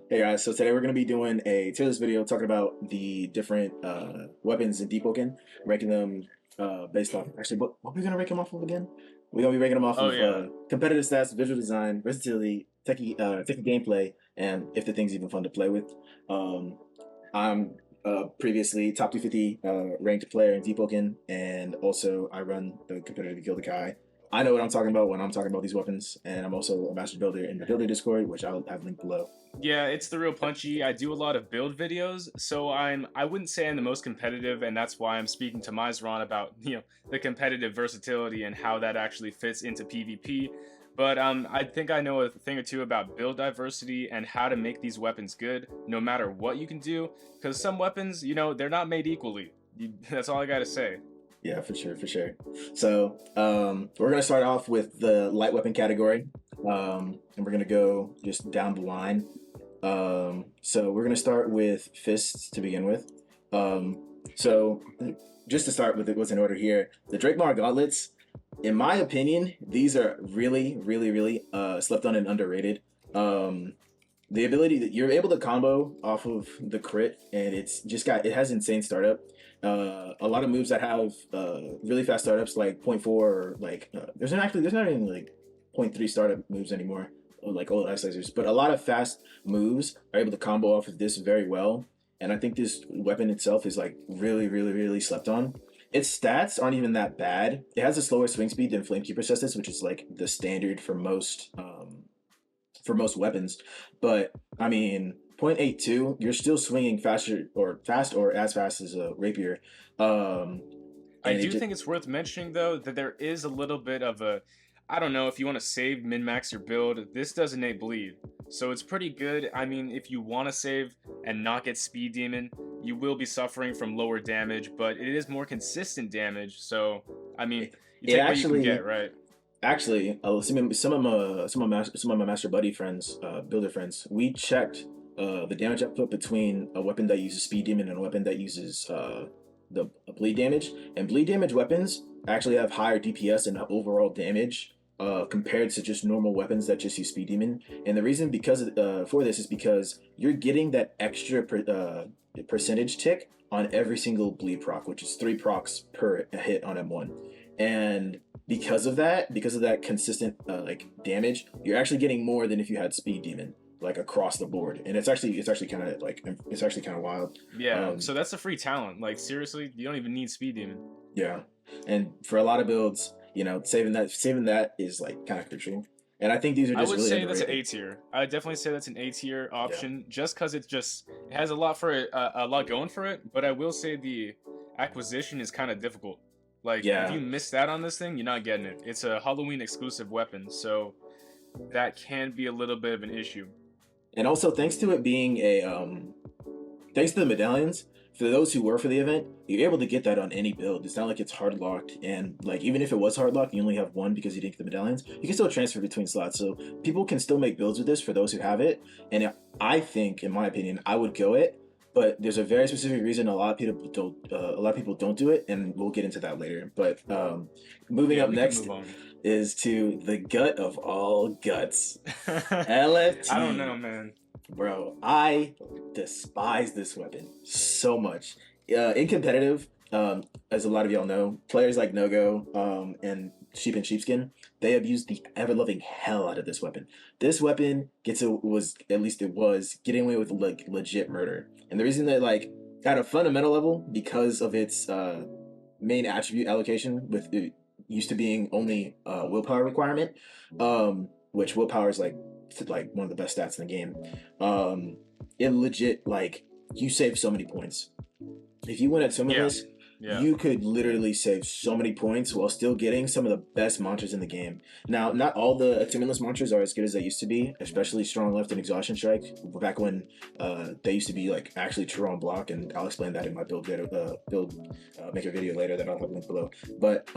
Hey guys, so today we're going to be doing a tier list video talking about the different weapons in DEEPWOKEN, ranking them based off. Actually, what are we going to rank them off of again? We're going to be ranking them off Oh of yeah. competitive stats, visual design, versatility, techie gameplay, and if the thing's even fun to play with. Um, I'm previously top 250 ranked player in DEEPWOKEN, and also I run the competitive Guild Kai. I know what I'm talking about when I'm talking about these weapons, and I'm also a master builder in the builder Discord, which I'll have linked below. Yeah, it's the real punchy. I do a lot of build videos, so I wouldn't say I'm the most competitive, and that's why I'm speaking to Mizron about, the competitive versatility and how that actually fits into PvP. But I think I know a thing or two about build diversity and how to make these weapons good, no matter what you can do. Because some weapons, they're not made equally. That's all I gotta say. Yeah, for sure, for sure. So we're gonna start off with the light weapon category, and we're gonna go just down the line. So we're gonna start with fists to begin with. So just to start with what's in order here, the Drakemar gauntlets, in my opinion, these are really, really, really slept on and underrated. Um, the ability that you're able to combo off of the crit, and it has insane startup. A lot of moves that have really fast startups like zero point 0.4 or like there's not even like zero point 0.3 startup moves anymore, or like old ice lasers, but a lot of fast moves are able to combo off of this very well. And I think this weapon itself is like really, really, really slept on. Its stats aren't even that bad. It has a slower swing speed than Flamekeeper Cestus, which is like the standard for most weapons. But I mean, 0.82, you're still swinging fast or as fast as a rapier. Um, I and it do just think it's worth mentioning though that there is a little bit of a, I don't know, if you want to save min-max your build, this does innate bleed. So it's pretty good. I mean, if you want to save and not get speed demon, you will be suffering from lower damage, but it is more consistent damage. So I mean, it, you it take what you can actually get, right? some of my master buddy friends, builder friends, we checked the damage output between a weapon that uses speed demon and a weapon that uses the bleed damage. And bleed damage weapons actually have higher DPS and overall damage compared to just normal weapons that just use speed demon. And the reason for this is because you're getting that extra percentage tick on every single bleed proc, which is 3 procs per hit on M1. And because of that consistent like damage, you're actually getting more than if you had speed demon like across the board. And it's actually kind of wild. Yeah. um So that's a free talent. Like seriously, you don't even need speed demon. yeah, and for a lot of builds, saving that is like kind of crucial. And I think these are I just would really say that's an underrated. A tier. I would definitely say that's an A tier Yeah, option, just because it has a lot for it, a lot going for it. But I will say the acquisition is kind of difficult. Like if yeah. you miss that on this thing, you're not getting it. It's a Halloween exclusive weapon, so that can be a little bit of an issue. And also thanks to it being a thanks to the medallions, for those who were for the event, you're able to get that on any build. It's not like it's hard locked, and like even if it was hard locked, you only have one because you didn't get the medallions. You can still transfer between slots, so people can still make builds with this for those who have it. And I think, in my opinion, I would go it. But there's a very specific reason a lot of people don't do it, and we'll get into that later. But moving Yeah, up we can next move on. is to the gut of all guts, I don't know, LFT. man. Bro, I despise this weapon so much. In competitive, as a lot of y'all know, players like Nogo and Sheep and Sheepskin, they abuse the ever loving hell out of this weapon. This weapon was at least it was getting away with like legit murder, and the reason that like at a fundamental level, because of its main attribute allocation, with it used to being only willpower requirement, which willpower is like one of the best stats in the game. Um, it legit like you save so many points. If you win at Yeah, Summonless, yeah. you could literally save so many points while still getting some of the best monsters in the game. Now, not all the Summonless monsters are as good as they used to be, especially Strong Left and Exhaustion Strike. Back when they used to be like actually true on block, and I'll explain that in my maker video later that I'll have linked below. But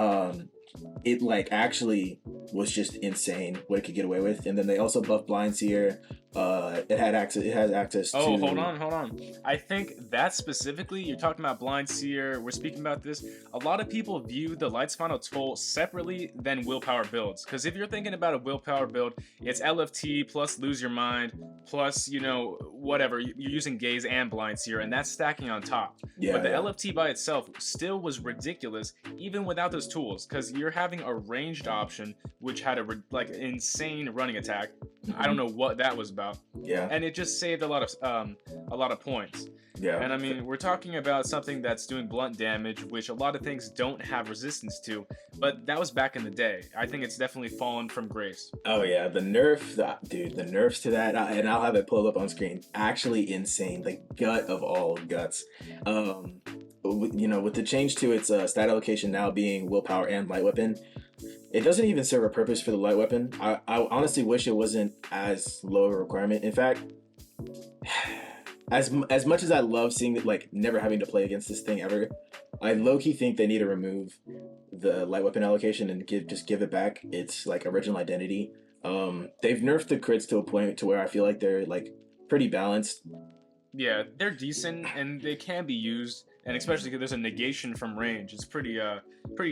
it like actually was just insane what it could get away with. And then they also buffed Blind Seer. It has access Oh, hold to. on, hold on. I think that specifically, you're talking about Blind Seer. We're speaking about this. A lot of people view the Light's Final Toll separately than willpower builds. Because if you're thinking about a willpower build, it's LFT plus Lose Your Mind plus, whatever, you're using gaze and blind seer, and that's stacking on top. Yeah, But the yeah. LFT by itself still was ridiculous, even without those tools, because you're having a ranged option which had a like insane running attack. I don't know what that was about. Yeah. And it just saved a lot of points. Yeah. And I mean, we're talking about something that's doing blunt damage, which a lot of things don't have resistance to, but that was back in the day. I think it's definitely fallen from grace. Oh yeah, the nerfs to that, and I'll have it pulled up on screen. Actually insane, the gut of all guts. With the change to its stat allocation now being willpower and light weapon, it doesn't even serve a purpose for the light weapon. I honestly wish it wasn't as low a requirement. In fact, as much as I love seeing it, like never having to play against this thing ever, I low-key think they need to remove the light weapon allocation and give it back its like original identity. They've nerfed the crits to a point to where I feel like they're like pretty balanced. Yeah, they're decent and they can be used, and especially because there's a negation from range. It's pretty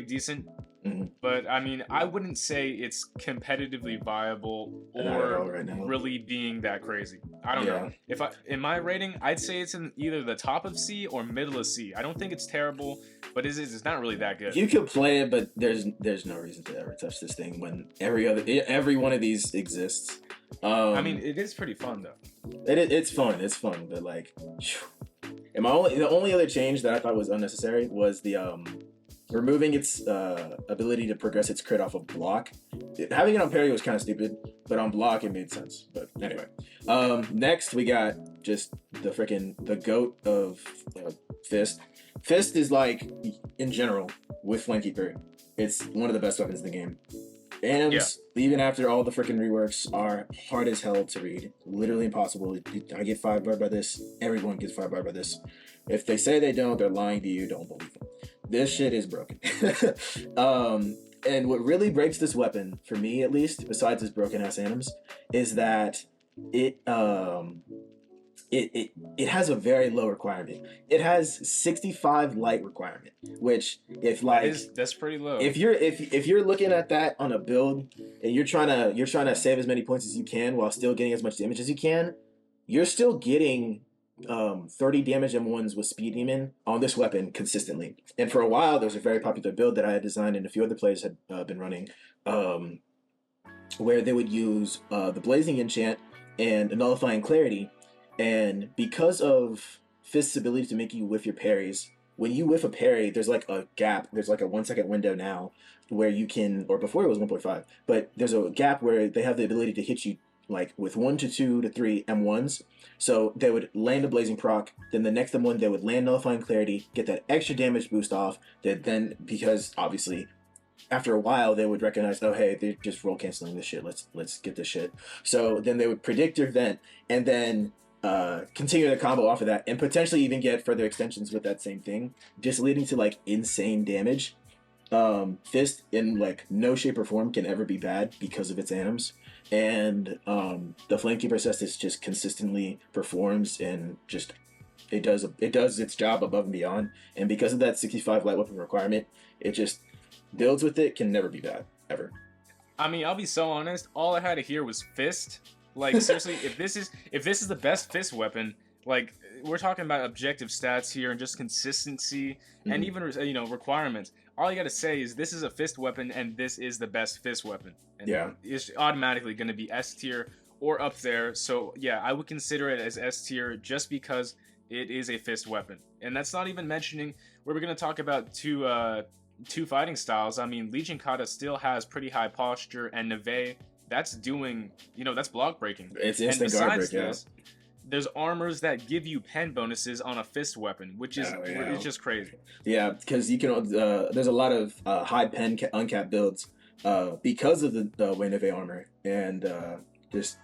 decent. Mm-hmm. But I mean, I wouldn't say it's competitively viable or right now. really being that crazy. I don't know. If in my rating, I'd say it's in either the top of C or middle of C. I don't think it's terrible, but it's not really that good. You could play it, but there's no reason to ever touch this thing when every one of these exists. I mean, it is pretty fun though. It's fun, but like, and the only other change that I thought was unnecessary was the removing its ability to progress its crit off of block. Having it on parry was kind of stupid, but on block it made sense. But anyway, next we got just the goat of Fist. Fist is like, in general, with Flamekeeper, it's one of the best weapons in the game. And even after all the freaking reworks, are hard as hell to read. Literally impossible. I get 5-barred by this. Everyone gets 5-barred by this. If they say they don't, they're lying to you. Don't believe them. This shit is broken. And what really breaks this weapon, for me at least, besides its broken ass anims, is that it has a very low requirement. It has 65 light requirement, which that's pretty low. If you're looking at that on a build and you're trying to save as many points as you can while still getting as much damage as you can, you're still getting 30 damage M1s with Speed Demon on this weapon consistently. And for a while, there was a very popular build that I had designed and a few other players had been running, where they would use the Blazing Enchant and a Nullifying Clarity. And because of Fist's ability to make you whiff your parries, when you whiff a parry, there's like a gap. There's like a 1 second window now where you can, or before it was 1.5, but there's a gap where they have the ability to hit you like with 1 to 2 to 3 M1s. So they would land a Blazing proc, then the next M1 they would land Nullifying Clarity, get that extra damage boost off, that then, because obviously after a while they would recognize, oh hey, they're just roll canceling this shit, let's get this shit. So then they would predict your event and then continue the combo off of that and potentially even get further extensions with that same thing, just leading to like insane damage. Fist in like no shape or form can ever be bad because of its anims. And the Flamekeeper Cestus just consistently performs and just it does its job above and beyond. And because of that 65 light weapon requirement, it just builds with it can never be bad ever. I mean, I'll be so honest. All I had to hear was Fist. Like seriously, if this is the best Fist weapon, like we're talking about objective stats here and just consistency and even requirements. All you got to say is this is a Fist weapon and this is the best Fist weapon. And it's automatically going to be S tier or up there. So yeah, I would consider it as S tier just because it is a Fist weapon. And that's not even mentioning where we're going to talk about two fighting styles. I mean, Legion Kata still has pretty high posture, and Neve, that's doing, that's block breaking. It's instant guard break, this, there's armors that give you pen bonuses on a Fist weapon, which is it's just crazy. Yeah, because you can. There's a lot of high pen uncapped builds because of the way Neve armor, and just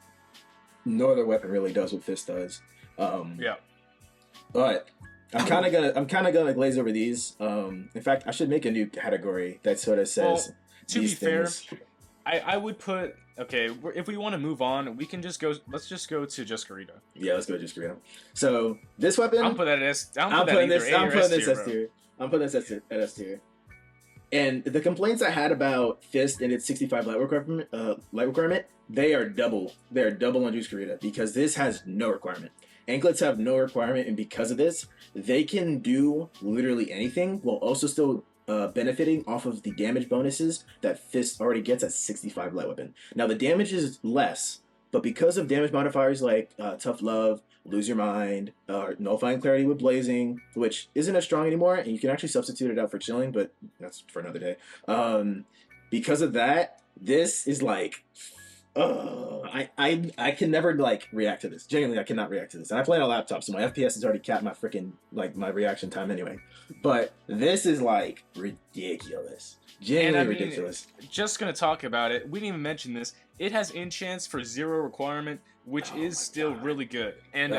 no other weapon really does what Fist does. But I'm kind of gonna glaze over these. In fact, I should make a new category that sort of says. Well, to be fair, I would put. Okay, if we want to move on, we can just go. Let's just go to Juscarita. Yeah, let's go to Juscarita. So this weapon, I'm putting this at S tier. And the complaints I had about Fist and its 65 light requirement, they are double. They are double on Juscarita because this has no requirement. Anklets have no requirement, and because of this, they can do literally anything while also still benefiting off of the damage bonuses that Fist already gets at 65 light weapon. Now the damage is less, but because of damage modifiers like Tough Love, Lose Your Mind, Nullifying Clarity with Blazing, which isn't as strong anymore, and you can actually substitute it out for Chilling, but that's for another day. Because of that, this is like, I can never like react to this. Genuinely, I cannot react to this. And I play on a laptop, so my FPS has already capped my freaking like my reaction time anyway. But this is like ridiculous. Genuinely ridiculous. Just gonna talk about it. We didn't even mention this. It has enchants for 0 requirement, which is still really good. And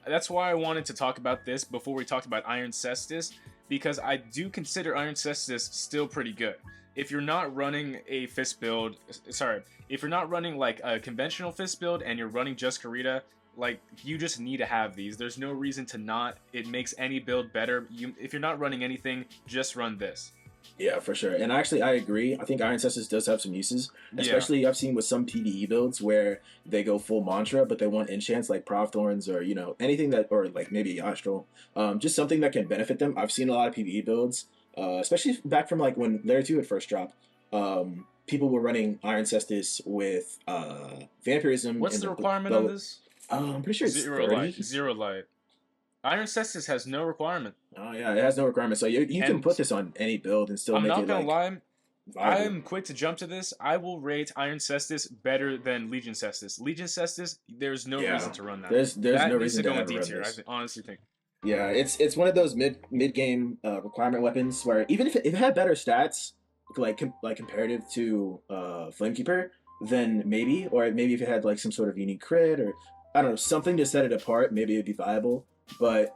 that's why I wanted to talk about this before we talked about Iron Cestus, because I do consider Iron Cestus still pretty good. If you're not running a fist build, if you're not running like a conventional fist build and you're running just Karita, like you just need to have these. There's no reason to not. It makes any build better. If you're not running anything, just run this. Yeah, for sure. And actually, I agree. I think Iron Cestus does have some uses, especially I've seen with some PvE builds where they go full mantra, but they want enchants like Prov Thorns or, you know, anything that, or like maybe Astral, just something that can benefit them. I've seen a lot of PvE builds, especially back from like when Layer 2 had first dropped. People were running Iron Cestus with Vampirism. What's the requirement on this? I'm pretty sure it's 0 light. 0 light. Iron Cestus has no requirement. Oh yeah, it has no requirement. So you can put this on any build and still make it. I'm not gonna lie. Viable. I'm quick to jump to this. I will rate Iron Cestus better than Legion Cestus. Legion Cestus, there's no reason to run that. There's no reason to go in D tier. I honestly think. Yeah, it's one of those mid game requirement weapons where even if it had better stats, like comparative to Flamekeeper, then maybe, or maybe if it had like some sort of unique crit or I don't know, something to set it apart, maybe it'd be viable. But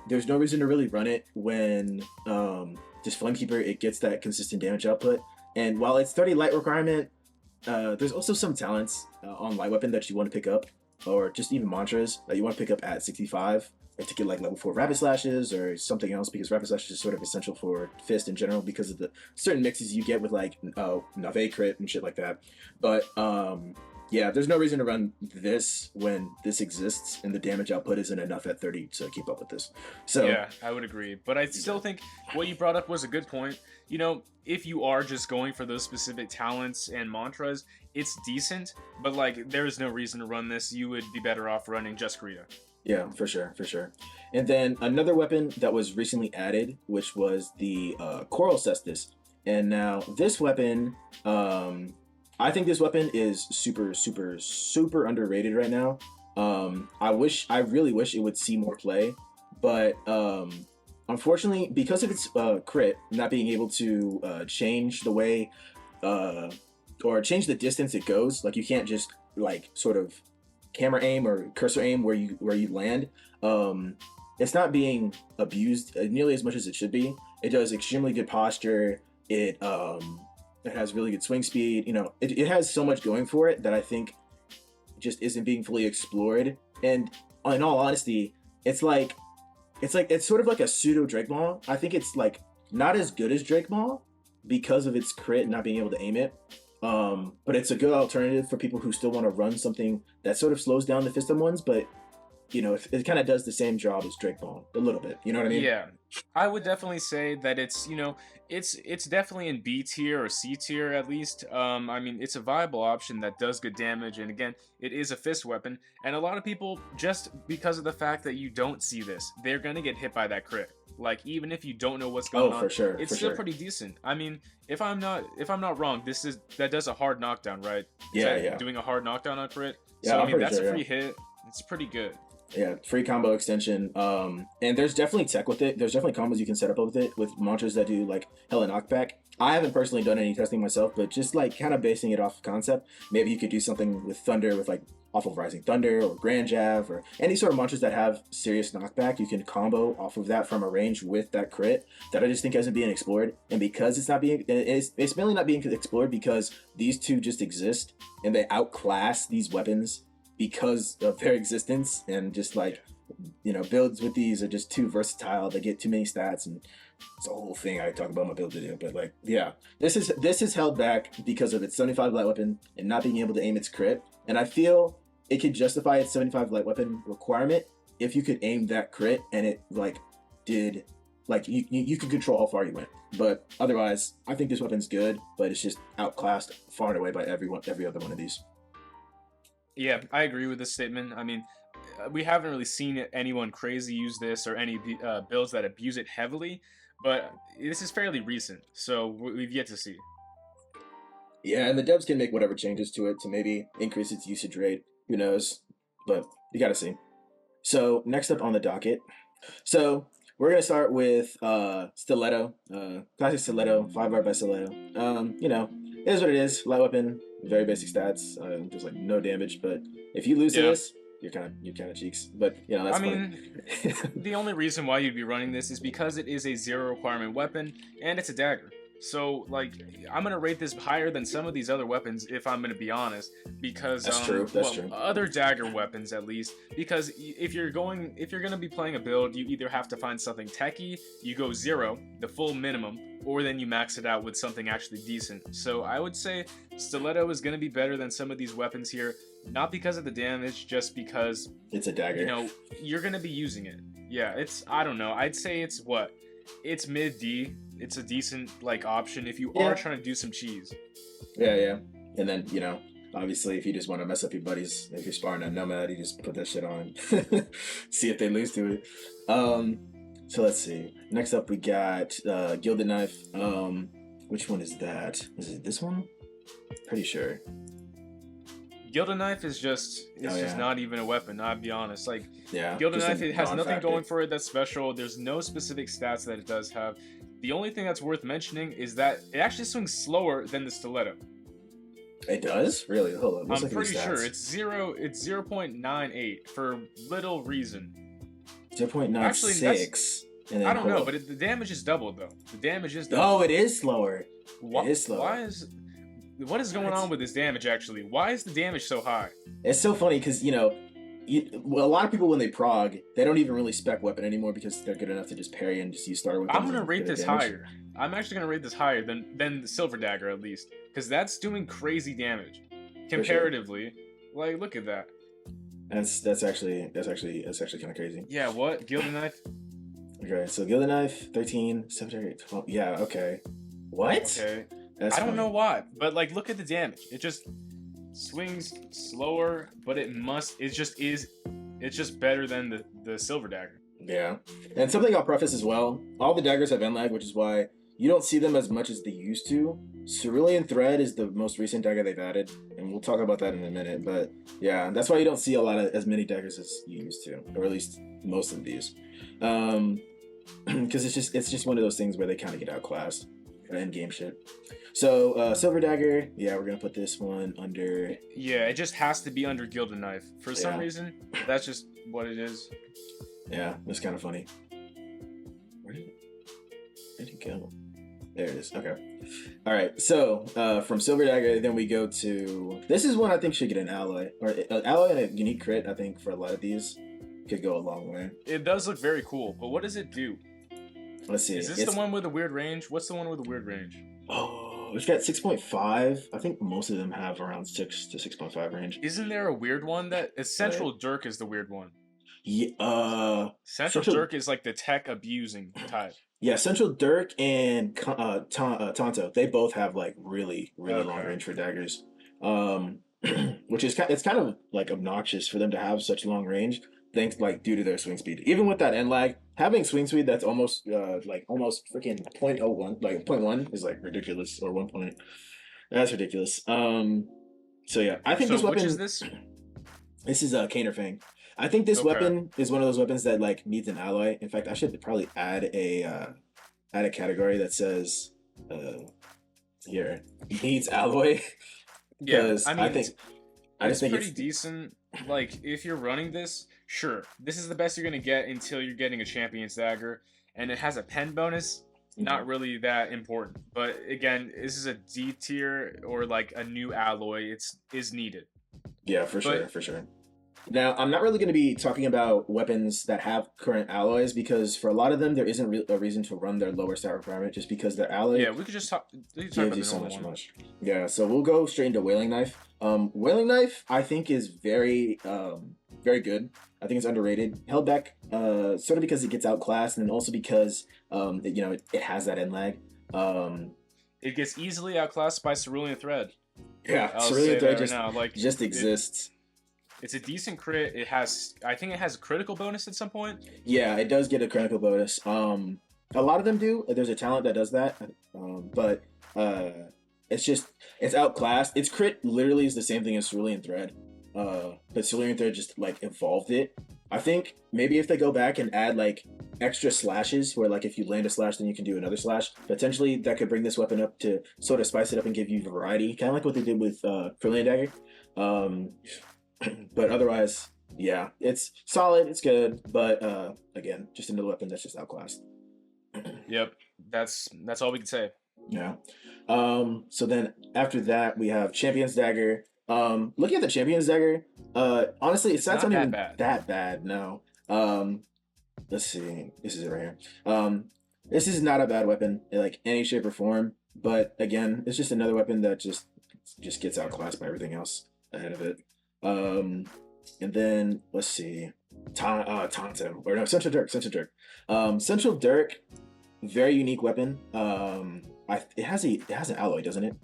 there's no reason to really run it when just Flamekeeper, it gets that consistent damage output. And while it's 30 light requirement, there's also some talents on light weapon that you want to pick up, or just even mantras that you want to pick up at 65, or to get like level 4 Rapid Slashes or something else, because Rapid Slashes is sort of essential for Fist in general because of the certain mixes you get with like Nave crit and shit like that. But yeah, there's no reason to run this when this exists and the damage output isn't enough at 30 to keep up with this. So yeah, I would agree. But I still think what you brought up was a good point. You know, if you are just going for those specific talents and mantras, it's decent. But like, there is no reason to run this. You would be better off running just Karita. Yeah, for sure, for sure. And then another weapon that was recently added, which was the Coral Cestus. And now this weapon, I think this weapon is super, super, super underrated right now. I really wish it would see more play, but unfortunately, because of its crit, not being able to change the way or change the distance it goes, like you can't just like sort of camera aim or cursor aim where you land. It's not being abused nearly as much as it should be. It does extremely good posture. It has really good swing speed. You know, it has so much going for it that I think just isn't being fully explored. And in all honesty, it's sort of like a pseudo Drake Ball. I think it's like not as good as Drake Ball because of its crit and not being able to aim it. But it's a good alternative for people who still want to run something that sort of slows down the Fistum ones, but you know, it kind of does the same job as Drake Ball a little bit. You know what I mean? Yeah, I would definitely say that it's, you know, it's definitely in B tier or C tier at least. I mean, it's a viable option that does good damage, and again, it is a fist weapon. And a lot of people, just because of the fact that you don't see this, they're gonna get hit by that crit. Like, even if you don't know what's going on, for sure, it's still pretty decent. I mean, if I'm not wrong, that does a hard knockdown, right? Yeah. Doing a hard knockdown on crit. Yeah, so I mean, that's a free hit. It's pretty good. Yeah, free combo extension. And there's definitely tech with it. There's definitely combos you can set up with it with mantras that do like hella knockback. I haven't personally done any testing myself, but just like kind of basing it off of concept, maybe you could do something with Thunder, with like off of Rising Thunder or Grand Jav or any sort of mantras that have serious knockback. You can combo off of that from a range with that crit that I just think isn't being explored. And because it's mainly not being explored because these two just exist and they outclass these weapons because of their existence, and just like, you know, builds with these are just too versatile. They get too many stats, and it's a whole thing I talk about in my build video. But like, yeah, this is held back because of its 75 light weapon and not being able to aim its crit. And I feel it could justify its 75 light weapon requirement if you could aim that crit and it like did like you could control how far you went. But otherwise, I think this weapon's good, but it's just outclassed far and away by every other one of these. Yeah, I agree with this statement. I mean, we haven't really seen anyone crazy use this or any builds that abuse it heavily, but this is fairly recent, so we've yet to see. Yeah, and the devs can make whatever changes to it to maybe increase its usage rate. Who knows? But you gotta see. So next up on the docket. So we're gonna start with stiletto, classic stiletto, 5-bar by stiletto. You know, it is what it is. Light weapon, very basic stats. There's like no damage, but if you lose to this, you're kind of cheeks. But you know, that's I funny. mean, the only reason why you'd be running this is because it is a 0 requirement weapon and it's a dagger. So, like, I'm gonna rate this higher than some of these other weapons, if I'm gonna be honest, because That's true. other dagger weapons at least. Because if you're gonna be playing a build, you either have to find something techie, you go 0, the full minimum, or then you max it out with something actually decent. So I would say stiletto is gonna be better than some of these weapons here, not because of the damage, just because it's a dagger. You know, you're gonna be using it. Yeah, I don't know. I'd say it's mid D. It's a decent like option if you are trying to do some cheese. Yeah. And then, you know, obviously if you just want to mess up your buddies, if you're sparring a nomad, you just put that shit on. See if they lose to it. So let's see. Next up we got Gilded Knife. Which one is that? Is it this one? Pretty sure. Gilded Knife is just not even a weapon, I'll be honest. Like, yeah, Gilded Knife, it has nothing going for it that's special. There's no specific stats that it does have. The only thing that's worth mentioning is that it actually swings slower than the stiletto. It does? Really? Hold on. I'm pretty sure it's 0.98 for little reason. 0.96. I don't know, but the damage is doubled though. The damage is doubled. Oh, it is slower. It is slower. What is going on with this damage actually? Why is the damage so high? It's so funny because, you know, a lot of people when they prog, they don't even really spec weapon anymore because they're good enough to just parry and just use starter weapons. I'm gonna rate this higher. I'm actually gonna rate this higher than the Silver Dagger at least, because that's doing crazy damage comparatively. Sure. Like, look at that. That's actually kind of crazy. Yeah. What? Gilded Knife. Okay, so Gilded Knife 13, 17, 12. Yeah. Okay. What? Okay. I don't know why, but like, look at the damage. It just swings slower, but it's just better than the Silver Dagger. Yeah. And something I'll preface as well, all the daggers have end lag, which is why you don't see them as much as they used to. Cerulean Thread is the most recent dagger they've added, and we'll talk about that in a minute. But yeah, that's why you don't see as many daggers as you used to, or at least most of these. Because it's just one of those things where they kind of get outclassed. End game shit. So Silver Dagger, yeah, we're gonna put this one under. Yeah, it just has to be under Gilded Knife for some reason. That's just what it is. Yeah, it's kind of funny. Where'd it go? There it is. Okay. All right. So from Silver Dagger, then we go to this is one I think should get an alloy or alloy and a unique crit. I think for a lot of these could go a long way. It does look very cool, but what does it do? Let's see. Is this the one with the weird range? What's the one with the weird range? Oh, it's got 6.5. I think most of them have around 6 to 6.5 range. Isn't there a weird one that Central Dirk is the weird one? Yeah. Central Dirk is like the tech abusing type. Yeah, Central Dirk and Tonto, they both have like really long range for daggers. Which is it's kind of like obnoxious for them to have such long range. Thanks, like due to their swing speed. Even with that end lag, having swing speed that's almost freaking 0.01, like 0.1 is like ridiculous, or 1 point. That's ridiculous. So yeah, I think this weapon. Which is this? This is Caner Fang. I think this weapon is one of those weapons that like needs an alloy. In fact, I should probably add a category that says here needs alloy. Yeah, I think it's pretty decent. Like, if you're running this, sure, this is the best you're gonna get until you're getting a Champion's Dagger, and it has a pen bonus. Not really that important, but again, this is a D tier or like a new alloy. Is needed. Yeah, for sure. Now, I'm not really going to be talking about weapons that have current alloys because for a lot of them, there isn't a reason to run their lower stat requirement just because their alloy. Yeah, we could just talk. Gives you so much. Yeah, so we'll go straight into Wailing Knife. Whaling knife, I think, is very good. I think it's underrated. Held back, sort of because it gets outclassed, and then also because it has that end lag. Um, It gets easily outclassed by Cerulean Thread. yeah, I'll Cerulean say Thread that right just now. Like just it, exists. it's a decent crit. I think it has a critical bonus at some point. Yeah, it does get a critical bonus. A lot of them do. There's a talent that does that, but uh, it's just it's outclassed. Its crit literally is the same thing as Cerulean Thread, but Cerulean Thread just like evolved it. I think maybe if they go back and add like extra slashes, where like if you land a slash, then you can do another slash. Potentially, that could bring this weapon up to sort of spice it up and give you variety, kind of like what they did with Brilliant Dagger. Um, but otherwise, yeah, it's solid, it's good, but again, just another weapon that's just outclassed. Yep, that's all we can say. Yeah. So then after that we have Champion's Dagger. Looking at the Champion's Dagger, honestly, its It's stats not aren't that even bad. that bad, no. Let's see. This is it right here. This is not a bad weapon in like any shape or form, but again, it's just another weapon that just gets outclassed by everything else ahead of it. Um, and then let's see, Tonto or no, Central Dirk, Central Dirk. Central Dirk, very unique weapon. It has an alloy, doesn't it?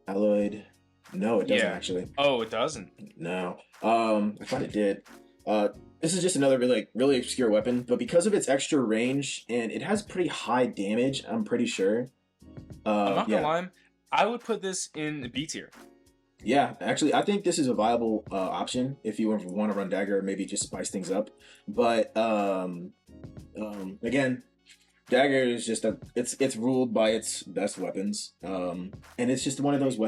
Alloyed? No, it doesn't Yeah. actually. Oh, it doesn't. No. I thought it did. Uh, this is just another really obscure weapon, but because of its extra range and it has pretty high damage, I'm pretty sure. I'm not gonna Yeah, lie. I would put this in B tier. yeah. Actually, I think this is a viable option if you want to run dagger, or maybe just spice things up. But again, dagger is just it's ruled by its best weapons. And it's just one of those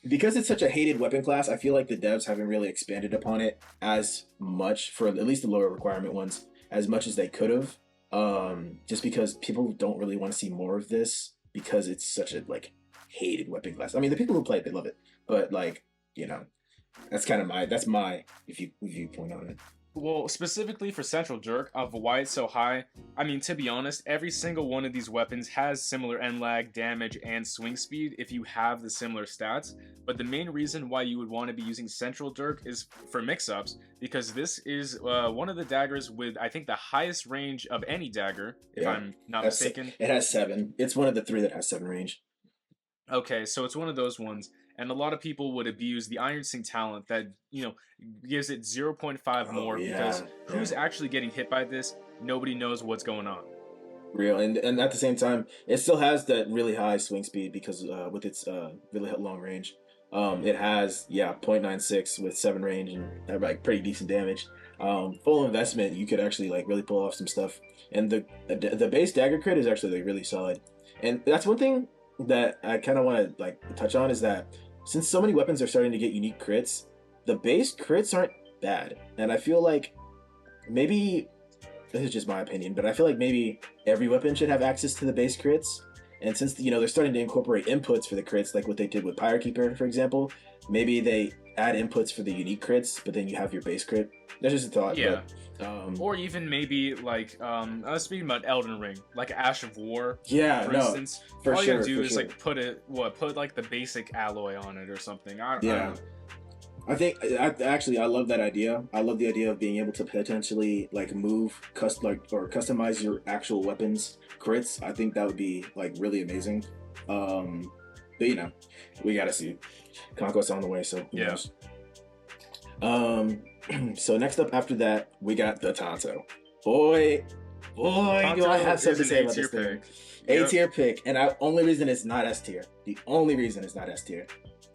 because it's such a hated weapon class. I feel like the devs haven't really expanded upon it as much for at least the lower requirement ones as much as they could have. Just because people don't really want to see more of this because it's such a like hated weapon class. I mean, the people who play it, they love it, but like that's my viewpoint on it. Well, specifically for Central Jerk, of why it's so high, I mean, to be honest, every single one of these weapons has similar end lag, damage, and swing speed if you have the similar stats. But the main reason why you would want to be using Central Jerk is for mix-ups, because this is one of the daggers with, I think, the highest range of any dagger, if Yeah, I'm not that's mistaken. it has 7. It's one of the 3 that has 7 range. Okay, so it's one of those ones, and a lot of people would abuse the Iron Sing talent that, gives it zero point 0.5 Oh more because yeah, who's yeah. actually getting hit by this? Nobody knows what's going on. Real and at the same time, it still has that really high swing speed because with its really long range. It has 0.96 with 7 range and like pretty decent damage. Full investment, you could actually like really pull off some stuff. And the base dagger crit is actually like really solid. And that's one thing that I kind of want to like touch on is that since so many weapons are starting to get unique crits, the base crits aren't bad. And I feel like maybe this is just my opinion, but I feel like maybe every weapon should have access to the base crits. And since they're starting to incorporate inputs for the crits, like what they did with Pyrokeeper, for example, maybe they add inputs for the unique crits, but then you have your base crit. That's just a thought. Yeah. But Or even maybe like I was speaking about Elden Ring, like Ash of War, yeah, for no, instance. for All you sure, gotta do for is sure. like put like the basic alloy on it or something. I Yeah, don't know. I think I love that idea. I love the idea of being able to potentially like or customize your actual weapons crits. I think that would be like really amazing. Um, but we gotta see. Conquest on the way, so who Yeah. knows? Um, so next up after that, we got the Tonto. Boy, do I Tonto have something to is an say A about tier this thing. pick. A Yep. tier pick, and only reason it's not S tier. The only reason it's not S tier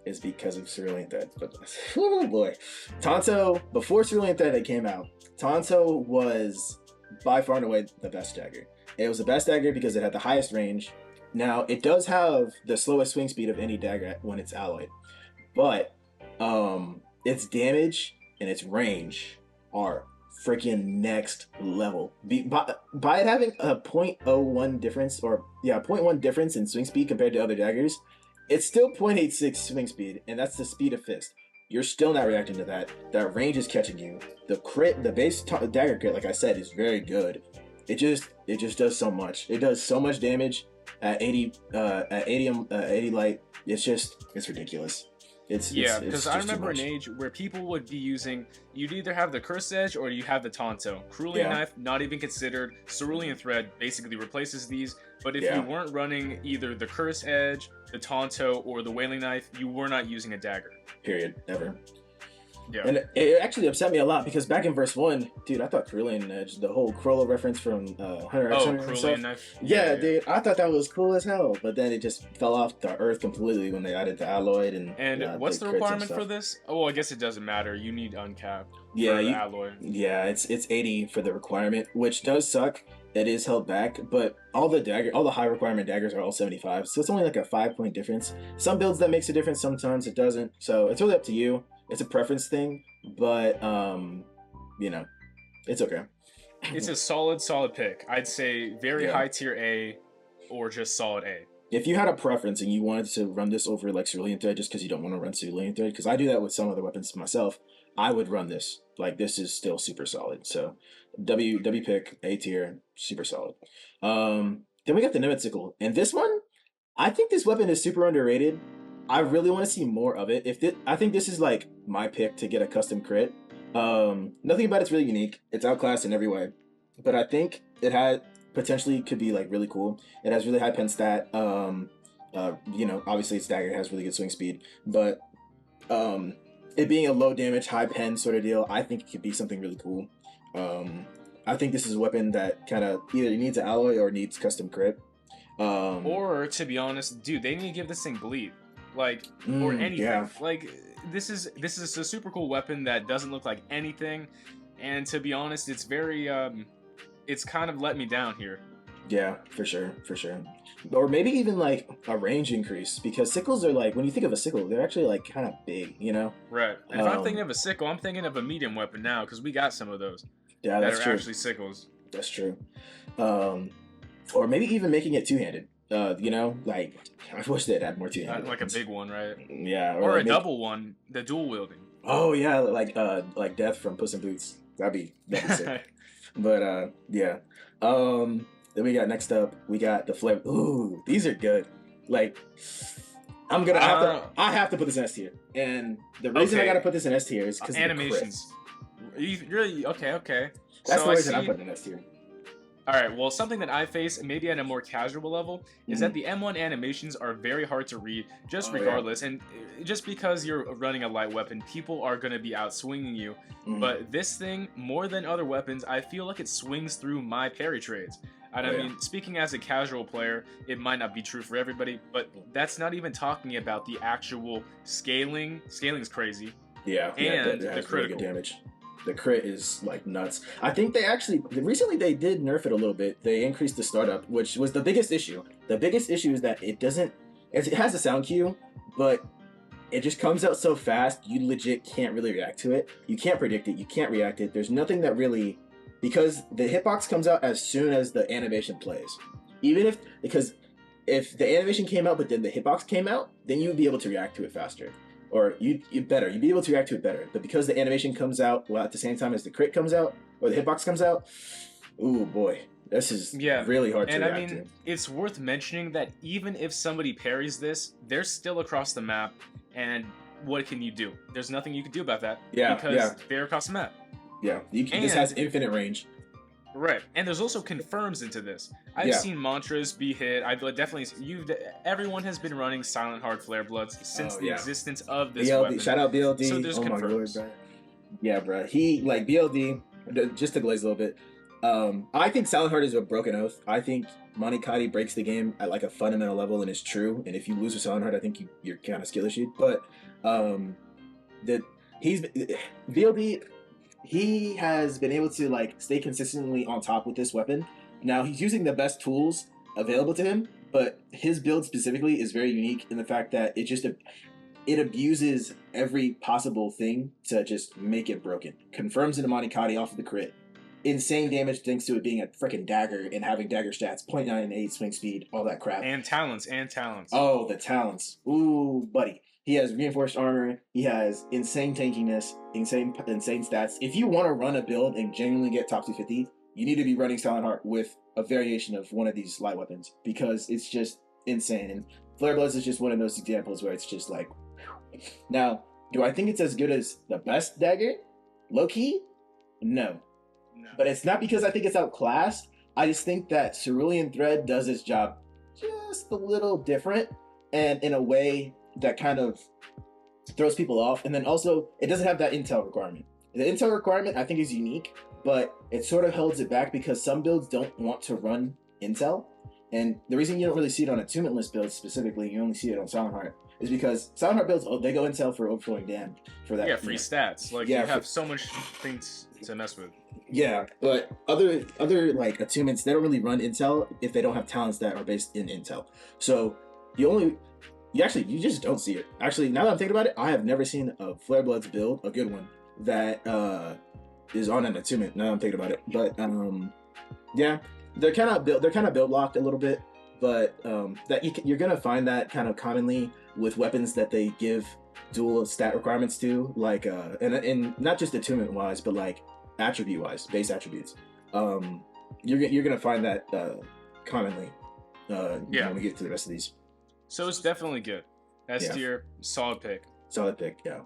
is because of Cerulean Thread. But oh boy, Tonto before Cerulean Thread came out, Tonto was by far and away the best dagger. It was the best dagger because it had the highest range. Now it does have the slowest swing speed of any dagger when it's alloyed, but its damage and its range are freaking next level. By it having a 0.01 difference, or yeah, 0.1 difference in swing speed compared to other daggers, it's still 0.86 swing speed, and that's the speed of fist. You're still not reacting to that. That range is catching you. The base dagger crit, like I said, is very good. It just does so much. It does so much damage at 80 light. It's ridiculous. Yeah, it's because I just too remember an much. age where people would be using, you'd either have the Cursed Edge or you have the Tonto. Cerulean Yeah, Knife, not even considered. Cerulean Thread basically replaces these, but if you yeah. weren't running either the Cursed Edge, the Tonto, or the Wailing Knife, you were not using a dagger. Period. Ever. Yeah. And it actually upset me a lot because back in verse 1, dude, I thought Cerulean Edge, the whole Cruella reference from Hunter x Oh, Hunter and Cerulean stuff. Knife? Yeah, Yeah, yeah. dude, I thought that was cool as hell. But then it just fell off the earth completely when they added the alloy and And the what's the crits and requirement for stuff. this? Oh, well, I guess it doesn't matter. You need uncap Yeah, for the alloy. it's 80 for the requirement, which does suck. It is held back, but all the high requirement daggers are all 75, so it's only like a 5 point difference. Some builds that makes a difference, sometimes it doesn't. So it's really up to you. It's a preference thing, but you know, it's okay. It's a solid pick. I'd say very Yeah. high tier A or just solid A. If you had a preference and you wanted to run this over like Cerulean Thread just because you don't want to run Cerulean Thread, because I do that with some other weapons myself, I would run this. Like this is still super solid. So W pick, A tier, super solid. Then we got the Nemesicle. And this one, I think this weapon is super underrated. I really want to see more of it. I think this is like my pick to get a custom crit. Nothing about it's really unique. It's outclassed in every way. But I think it had potentially could be like really cool. It has really high pen stat. Obviously it's dagger, it has really good swing speed, but it being a low damage, high pen sort of deal, I think it could be something really cool. I think this is a weapon that kind of either needs an alloy or needs custom crit. Or to be honest, dude, they need to give this thing bleed, like or anything. Yeah. Like this is a super cool weapon that doesn't look like anything, and to be honest, it's very it's kind of let me down here. Yeah, for sure. Or maybe even like a range increase because sickles are like when you think of a sickle, they're actually like kind of big, you know? Right. And if I'm thinking of a sickle, I'm thinking of a medium weapon now because we got some of those. Yeah, that that's are true. actually sickles. That's true. Or maybe even making it two-handed. Like I wish they'd had more two-handed. Like a big one, right? Yeah, or a double one, the dual wielding. Oh yeah, like Death from Puss in Boots. That'd be sick. But yeah. Then we got next up, we got the flare. Ooh, these are good. Like I have to put this in S tier. And the reason I gotta put this in S tier is because animations. You really okay. That's the reason I put it in S tier. Alright, well, something that I face, maybe at a more casual level, is that the M1 animations are very hard to read, regardless. Yeah. And just because you're running a light weapon, people are going to be out swinging you. But this thing, more than other weapons, I feel like it swings through my parry trades. And I mean, speaking as a casual player, it might not be true for everybody, but that's not even talking about the actual scaling. Scaling's crazy. Yeah, and the critical really good damage. The crit is like nuts. I think recently they did nerf it a little bit. They increased the startup, which was the biggest issue. The biggest issue is that it has a sound cue, but it just comes out so fast, you legit can't really react to it. You can't predict it, you can't react it. There's nothing that really, because the hitbox comes out as soon as the animation plays. Because if the animation came out, but then the hitbox came out, then you'd be able to react to it faster. Or you'd be able to react to it better. But because the animation comes out at the same time as the crit comes out, or the hitbox comes out, ooh boy, this is really hard to react to. It's worth mentioning that even if somebody parries this, they're still across the map, and what can you do? There's nothing you can do about that. Because they're across the map. Yeah, this has infinite range. Right, and there's also confirms into this. I've seen mantras be hit. I've definitely everyone has been running Silent Hard Flare Bloods since the existence of this weapon. Shout out BLD. So there's confirms. My lord, bro. Yeah, bro. He like BLD. Just to glaze a little bit. I think Silent Heart is a broken oath. I think Monikati breaks the game at like a fundamental level and is true. And if you lose with Silent Heart, I think you're kind of skill issued. But BLD. He has been able to like stay consistently on top with this weapon. Now he's using the best tools available to him, but his build specifically is very unique in the fact that it abuses every possible thing to just make it broken. Confirms into Monikati off of the crit. Insane damage thanks to it being a freaking dagger and having dagger stats, 0.98 swing speed, all that crap. And talents. Oh, the talents. Ooh, buddy. He has reinforced armor. He has insane tankiness, insane stats. If you want to run a build and genuinely get top 250, you need to be running Silent Heart with a variation of one of these light weapons because it's just insane. And Flare Bloods is just one of those examples where it's just like, Now, do I think it's as good as the best dagger? Low key, no. No. But it's not because I think it's outclassed. I just think that Cerulean Thread does its job just a little different, and in a way that kind of throws people off. And then also, it doesn't have that intel requirement. The intel requirement I think is unique, but it sort of holds it back because some builds don't want to run intel. And the reason you don't really see it on attunementless builds specifically, you only see it on Silent Heart, is because Silent Heart builds, they go intel for overflowing dam for that. Yeah, free stats. Like, you have so much things to mess with. Yeah, but other like attunements, they don't really run intel if they don't have talents that are based in intel. So you just don't see it. Actually, now that I'm thinking about it, I have never seen a Flare Bloods build, a good one, that is on an attunement. Now that I'm thinking about it, but yeah, they're kind of build locked a little bit, but that you're gonna find that kind of commonly with weapons that they give dual stat requirements to, like and not just attunement wise, but like attribute wise, base attributes. You're gonna find that commonly when we get to the rest of these. So it's definitely good. S tier, solid pick. Solid pick, yeah.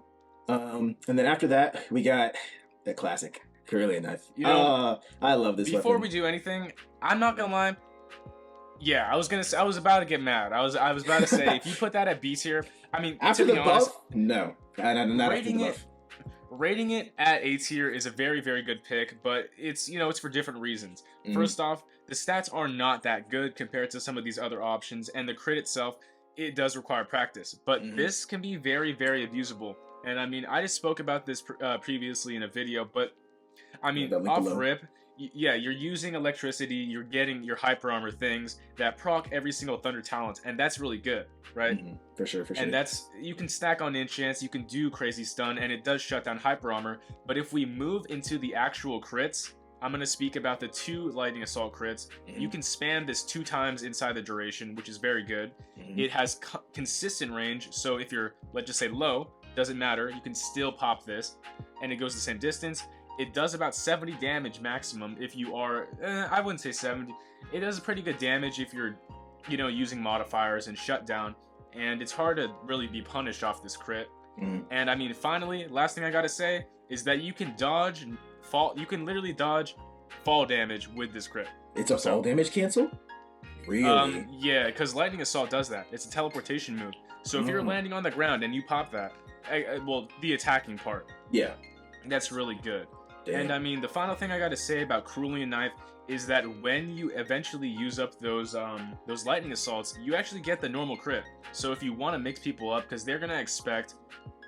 And then after that, we got the classic Cerulean Knife. I love this Before weapon. we do anything, I'm not gonna lie. Yeah, I was about to get mad. I was about to say, if you put that at B tier, I mean, after to the be honest, buff, no, not after the buff. Rating it at A tier is a very, very good pick, but it's for different reasons. Mm-hmm. First off, the stats are not that good compared to some of these other options, and the crit itself, it does require practice. But this can be very, very abusable. And I mean, I just spoke about this previously in a video, but I mean, off rip, yeah, you're using electricity, you're getting your hyper armor things that proc every single thunder talent, and that's really good, right? For sure. And you can stack on enchants, you can do crazy stun, and it does shut down hyper armor. But if we move into the actual crits, I'm going to speak about the 2 lightning assault crits. You can spam this 2 times inside the duration, which is very good. It has consistent range, so if you're, let's just say, low, doesn't matter, you can still pop this, and it goes the same distance. It does about 70 damage maximum if you are, I wouldn't say 70. It does pretty good damage if you're, using modifiers and shutdown, and it's hard to really be punished off this crit. And I mean, finally, last thing I gotta say is that you can dodge fall. You can literally dodge fall damage with this crit. It's a fall damage cancel? Really? Yeah, because lightning assault does that. It's a teleportation move. So if you're landing on the ground and you pop that, well, the attacking part. Yeah. That's really good. Damn. And I mean, the final thing I got to say about Cerulean Knife is that when you eventually use up those lightning assaults, you actually get the normal crit. So if you want to mix people up, because they're gonna expect,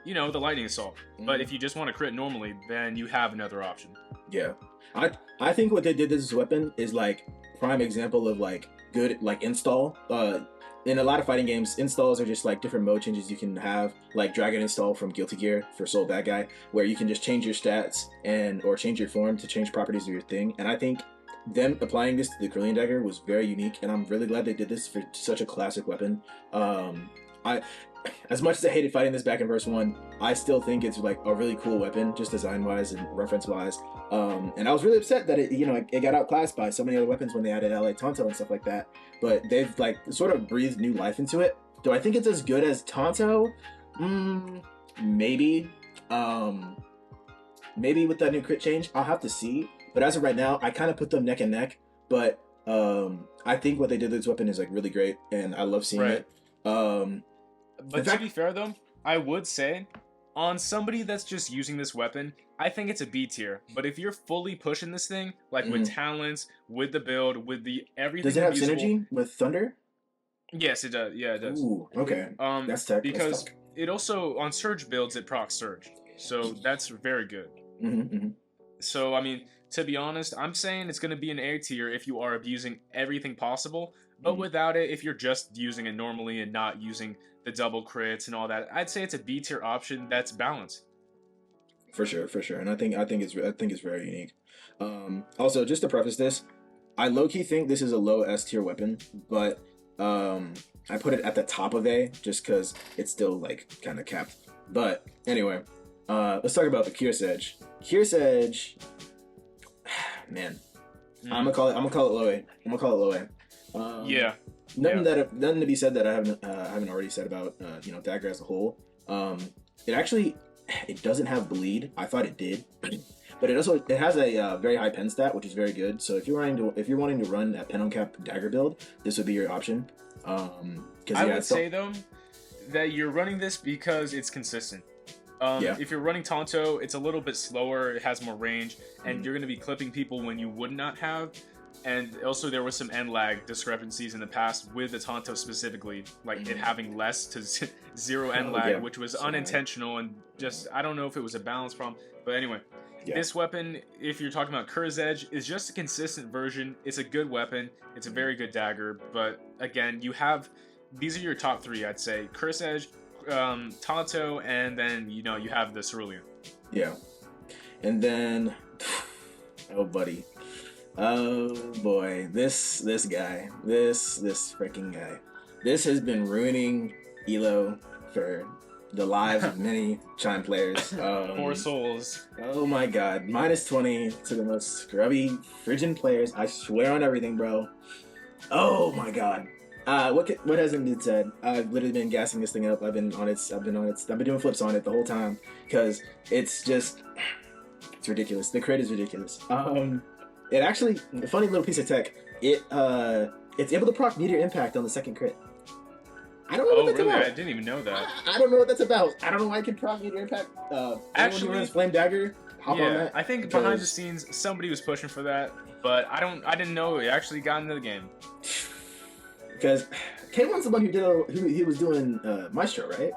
the lightning assault. But if you just want to crit normally, then you have another option. Yeah, I think what they did to this weapon is like prime example of like good like install. In a lot of fighting games, installs are just like different mode changes you can have, like Dragon install from Guilty Gear for Soul Bad Guy, where you can just change your stats or change your form to change properties of your thing. And I think them applying this to the Cerulean Dagger was very unique, and I'm really glad they did this for such a classic weapon. As much as I hated fighting this back in verse 1, I still think it's like a really cool weapon, just design wise and reference wise. And I was really upset that it got outclassed by so many other weapons when they added LA Tonto and stuff like that. But they've like sort of breathed new life into it. Do I think it's as good as Tonto? Maybe. Maybe with that new crit change, I'll have to see. But as of right now, I kind of put them neck and neck. But I think what they did to this weapon is like really great, and I love seeing it. But to be fair though, I would say, on somebody that's just using this weapon, I think it's a B tier. But if you're fully pushing this thing, like with talents, with the build, with the everything, does it have synergy with Thunder? Yes, it does. Yeah, it does. Ooh, okay. That's tech. Because it also on Surge builds it procs Surge, so that's very good. So I mean, to be honest, I'm saying it's gonna be an A tier if you are abusing everything possible. But without it, if you're just using it normally and not using the double crits and all that, I'd say it's a B tier option that's balanced. For sure, and I think it's very unique. Also, just to preface this, I low key think this is a low S tier weapon, but I put it at the top of A just because it's still like kind of capped. But anyway, let's talk about the Kier's Edge. Kier's Edge, man, I'm gonna call it low A. Low A. Nothing to be said that I haven't already said about Dagger as a whole. It actually it doesn't have bleed. I thought it did, but it has a very high pen stat, which is very good. So if you're wanting to run a pen on cap dagger build, this would be your option. I would say though that you're running this because it's consistent. If you're running Tonto, it's a little bit slower, it has more range, and you're going to be clipping people when you would not have. And also there was some end lag discrepancies in the past with the Tonto specifically, like it having less to zero end lag, which was unintentional and just, I don't know if it was a balance problem. But anyway, this weapon, if you're talking about Curse Edge, is just a consistent version. It's a good weapon. It's a very good dagger. But again, these are your top three, I'd say. Curse Edge, Tonto, and then you have the Cerulean. Yeah. And then oh buddy. Oh boy. This guy. This freaking guy. This has been ruining Elo for the lives of many Chime players. Poor souls. Oh my god. -20 to the most scrubby friggin' players. I swear on everything, bro. Oh my god. What hasn't been said? I've literally been gassing this thing up. I've been doing flips on it the whole time because it's ridiculous. The crit is ridiculous. It actually, a funny little piece of tech. It's able to proc meteor impact on the second crit. I don't know what that's about. I didn't even know that. I don't know what that's about. I don't know why it can proc meteor impact. Actually, runs flame dagger. Hop on that. I think behind the scenes somebody was pushing for that, but I didn't know it actually got into the game. Because K1's the one who he was doing Maestro, right?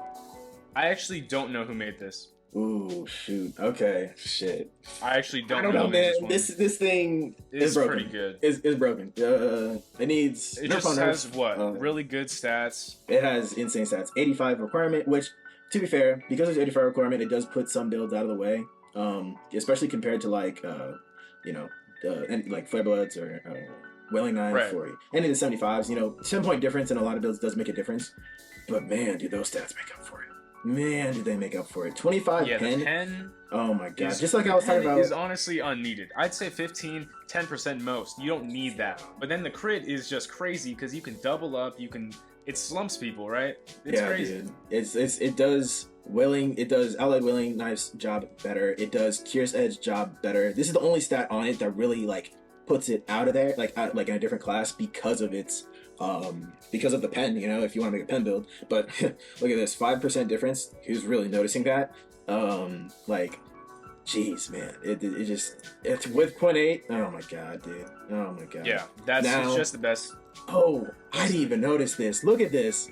I actually don't know who made this. Ooh, shoot. Okay, shit. I actually don't know. I don't know, man. This thing is broken. Pretty good. It's broken. It needs. It just has really good stats. It has insane stats. 85 requirement, which, to be fair, because it's 85 requirement, it does put some builds out of the way. Especially compared to like like Flarebloods or Wailing Knives for any of the 75s. 7-point difference in a lot of builds does make a difference. But man, do those stats make up for it. Man, did they make up for it. 25 pen. The pen. Oh my god. Just like I was talking about. Is honestly unneeded. I'd say 15, 10% most. You don't need that. But then the crit is just crazy because you can double up. It slumps people, right? It's crazy. Dude. It does Allied Wailing Knives job better. It does Curious Edge job better. This is the only stat on it that really like puts it out of there, like in a different class because of its because of the pen, if you want to make a pen build. But look at this, 5% difference. Who's really noticing that? Jeez, man, it's with 0.8. Oh my god, dude. Oh my god. Yeah, it's just the best. Oh, I didn't even notice this. Look at this.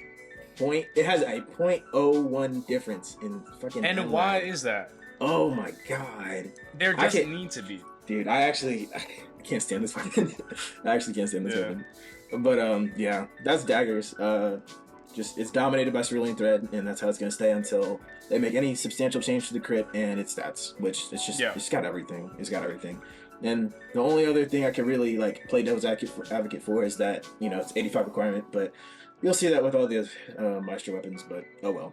It has a 0.01 difference in fucking. And why is that? Oh my god. There doesn't need to be. Dude, I can't stand this weapon. I actually can't stand this weapon. But that's daggers. It's dominated by Cerulean Thread, and that's how it's gonna stay until they make any substantial change to the crit and its stats, which it's got everything. It's got everything. And the only other thing I can really like play devil's advocate for is that it's 85 requirement, but you'll see that with all the Maestro weapons. But oh well.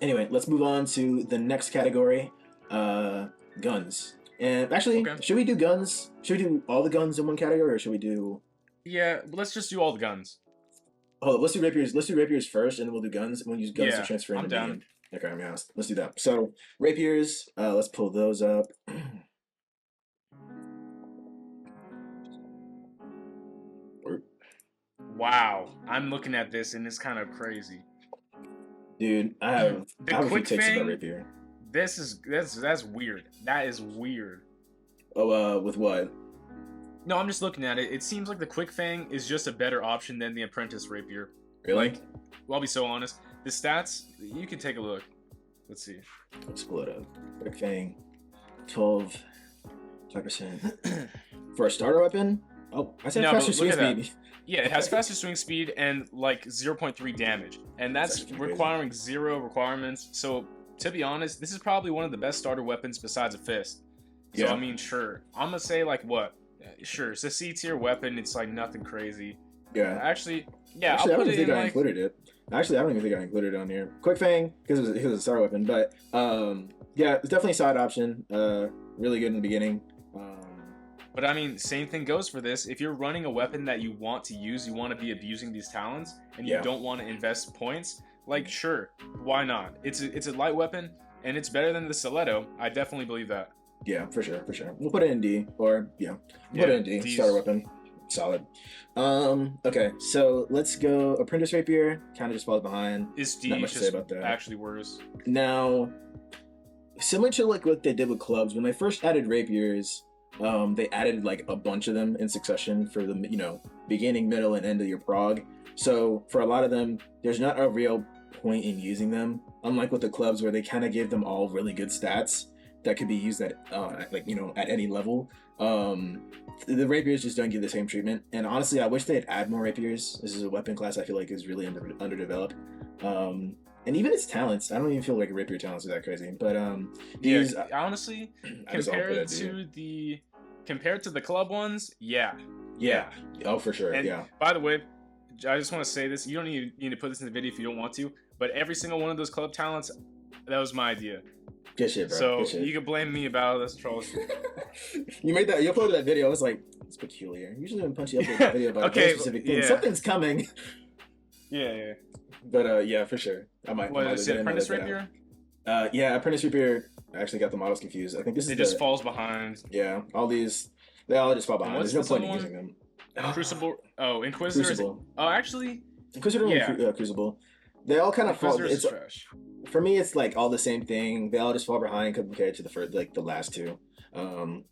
Anyway, let's move on to the next category, guns. And actually, should we do guns? Should we do all the guns in one category, or should we do? Yeah, let's just do all the guns. Hold up, let's do rapiers. Let's do rapiers first, and then we'll do guns. And we'll use guns to transfer into down. medium. Okay, yeah, let's do that. So rapiers, let's pull those up. Wow, I'm looking at this and it's kind of crazy. Dude, I have a few takes about rapier. That's weird. That is weird. Oh, with what? No, I'm just looking at it. It seems like the Quick Fang is just a better option than the Apprentice Rapier. Really? I'll be so honest. The stats, you can take a look. Let's see. Let's pull it up. Quick Fang, 5% for a starter weapon. Oh, I said faster swing speed. Yeah, it has faster swing speed and like 0.3 damage, and that's requiring 0 requirements. So to be honest, this is probably one of the best starter weapons besides a fist. So I mean, sure, I'm gonna say like what? Sure, it's a C tier weapon. It's like nothing crazy. Yeah. Actually, I don't even think I included it. Actually, I don't even think I included it on here. Quick Fang, because it was a starter weapon, but yeah, it's definitely a side option. Really good in the beginning. But I mean, same thing goes for this. If you're running a weapon that you want to use, you want to be abusing these talents, and you don't want to invest points, like, sure, why not? It's a light weapon, and it's better than the stiletto. I definitely believe that. Yeah, for sure, for sure. We'll put it in D, or yeah, we'll put it Yeah, in D. Starter D's. weapon, solid. Okay, so let's go. Apprentice rapier kind of just falls behind. Is Not D much to say just about that. actually worse? Now, similar to like what they did with clubs, when they first added rapiers, they added like a bunch of them in succession for the beginning, middle, and end of your prog. So for a lot of them, there's not a real point in using them. Unlike with the clubs, where they kind of gave them all really good stats that could be used at at any level. The rapiers just don't get the same treatment. And honestly, I wish they'd add more rapiers. This is a weapon class I feel like is really underdeveloped. And even its talents, I don't even feel like rapier talents are that crazy. But these, honestly, I just all put it, compared to the club ones, yeah. Oh, for sure. And yeah. by the way, I just want to say this. You don't need to put this in the video if you don't want to. But every single one of those club talents, that was my idea. Good shit, bro. So Good shit. you can blame me about this troll. You made that. You uploaded that video. I was like, it's peculiar. Usually when Punchy uploads a video about a very specific thing, something's coming. Yeah. But yeah, for sure. I might. What is it? Apprentice rapier? Yeah, Apprentice rapier. I actually got the models confused. I think this is. It just falls behind. Yeah, all these. They all just fall behind. There's no point in using them. Crucible. Oh, Inquisitor. Crucible. Oh, actually. Inquisitor and Crucible. They all kind of fall. It's trash. For me, it's like all the same thing. They all just fall behind compared to the last two.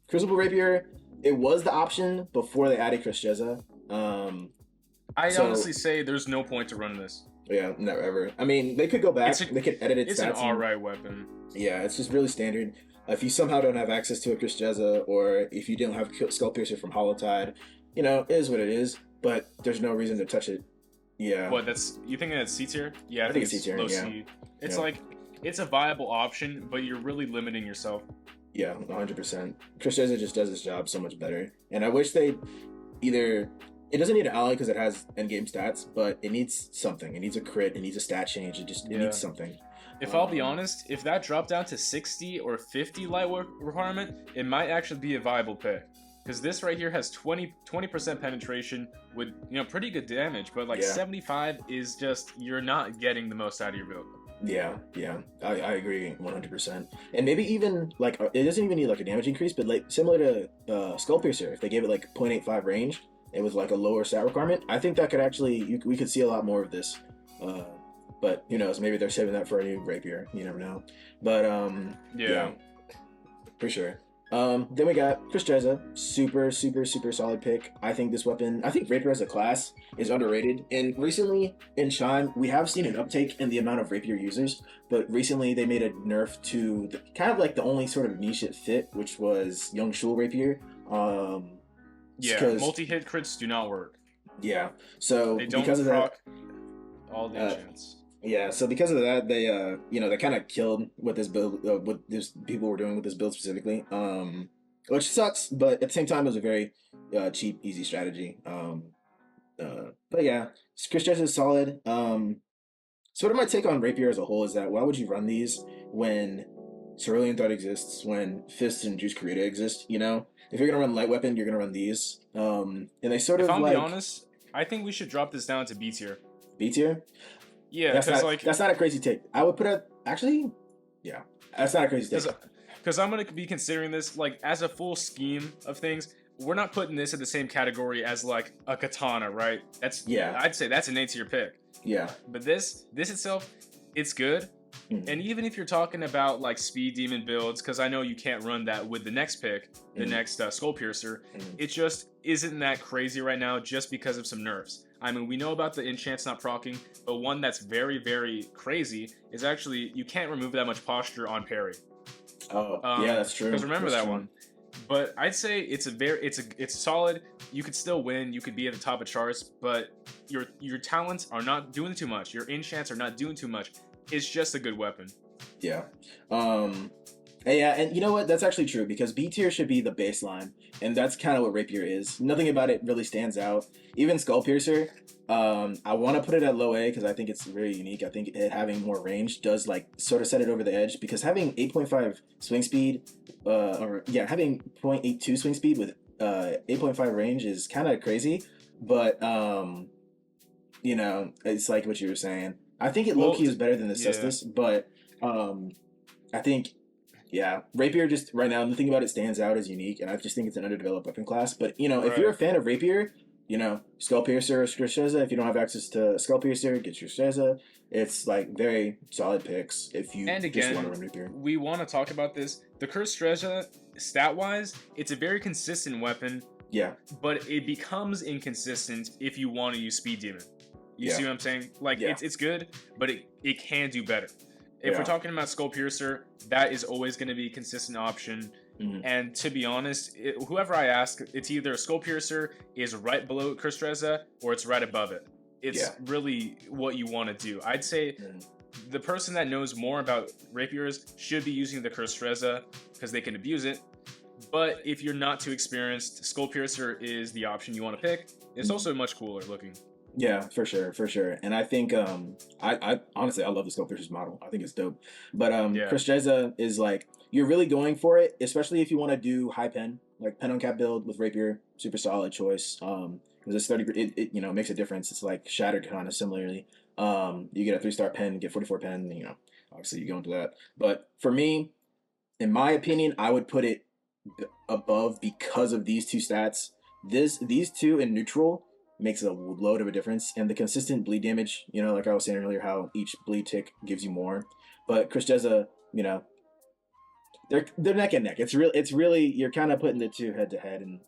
Crucible rapier. It was the option before they added Kristeza. I honestly say there's no point to run this. Yeah, never ever. I mean, they could go back. They could edit its stats. It's an alright weapon. Yeah, it's just really standard. If you somehow don't have access to a Kristeza, or if you don't have Skull Piercer from Holotide, it is what it is. But there's no reason to touch it. Yeah. What? You think that's C tier? Yeah, I think it's C tier. Low C. It's like it's a viable option, but you're really limiting yourself. Yeah, 100%. Kristeza just does its job so much better, and I wish they either. It doesn't need an ally because it has endgame stats, but it needs something. It needs a crit. It needs a stat change. It needs something. If I'll be honest, if that dropped down to 60 or 50 light work requirement, it might actually be a viable pick. Because this right here has 20% penetration with pretty good damage, but 75 is just you're not getting the most out of your build. Yeah, I agree 100%. And maybe even it doesn't even need a damage increase, but similar to Skull Piercer, if they gave it 0.85 range, it was a lower stat requirement. I think that could actually we could see a lot more of this. But who knows? Maybe they're saving that for a new rapier. You never know. But yeah, for sure. Then we got Kristeza, super solid pick. I think this weapon, rapier as a class is underrated. And recently in Shine, we have seen an uptake in the amount of rapier users. But recently they made a nerf to kind of the only sort of niche it fit, which was Young Shul rapier. Multi-hit crits do not work. Yeah, so they don't because of that, all the enchants. Yeah, so because of that, they they kind of killed what this build, what this people were doing with this build specifically, which sucks. But at the same time, it was a very cheap, easy strategy. But yeah, Kristeza is solid. Sort of my take on rapier as a whole is that why would you run these when Cerulean Threat exists, when Fists and Juice Corrida exist? If you're gonna run light weapon, you're gonna run these. And they sort of. If I'm being honest, I think we should drop this down to B tier. B tier. Yeah, that's not a crazy take. I would put it yeah, that's not a crazy take. Because I'm gonna be considering this as a full scheme of things. We're not putting this in the same category as a katana, right? I'd say that's an A tier pick. Yeah. But this itself, it's good. Mm-hmm. And even if you're talking about speed demon builds, because I know you can't run that with the next pick, the next Skull Piercer, it just isn't that crazy right now just because of some nerfs. I mean, we know about the enchants not proccing, but one that's very, very crazy is actually you can't remove that much posture on parry. Oh, yeah, that's true. Because remember that one. But I'd say it's solid. You could still win. You could be at the top of charts, but your talents are not doing too much. Your enchants are not doing too much. It's just a good weapon. Yeah. Yeah, and you know what? That's actually true because B tier should be the baseline, and that's kind of what rapier is. Nothing about it really stands out. Even Skull Piercer, I want to put it at low A because I think it's very unique. I think it having more range does sort of set it over the edge because having 8.5 swing speed, having 0.82 swing speed with 8.5 range is kind of crazy. But it's like what you were saying. I think it low Well, key is better than the yeah, cestus, but um, I think yeah, rapier just right now. The thing about it stands out as unique, and I just think it's an underdeveloped weapon class. But if you're a right. fan of rapier, skull piercer or Skrsheza. If you don't have access to skull piercer, get your Skrsheza. It's like very solid picks if you And just want again, to run rapier. we want to talk about this. The Cursed Treasure, stat wise, it's a very consistent weapon, Yeah, but it becomes inconsistent if you want to use Speed Demon. You yeah, see what I'm saying? Like, yeah, it's good, but it can do better. If we're yeah. talking about Skull Piercer, that is always going to be a consistent option. Mhm. And to be honest, whoever I ask, it's either Skull Piercer is right below Cursed or it's right above it. It's Yeah. really what you want to do. I'd say Mhm. the person that knows more about rapiers should be using the Cursed because they can abuse it. But if you're not too experienced, Skull Piercer is the option you want to pick. It's also much cooler looking. Yeah, for sure, for sure. And I think I honestly I love the Sculptor's model. I think it's dope. But Yeah. Kristeza is like you're really going for it, especially if you want to do high pen, like pen on cap build with rapier, super solid choice. Because it's 30 it makes a difference. It's like shattered kind of similarly. You get a 3-star pen, get 44 pen, obviously you go into that. But for me, in my opinion, I would put it above because of these two stats. These two in neutral makes a load of a difference, and the consistent bleed damage. Like I was saying earlier, how each bleed tick gives you more. But Kristeza, they're neck and neck. It's really you're kind of putting the two head to head, and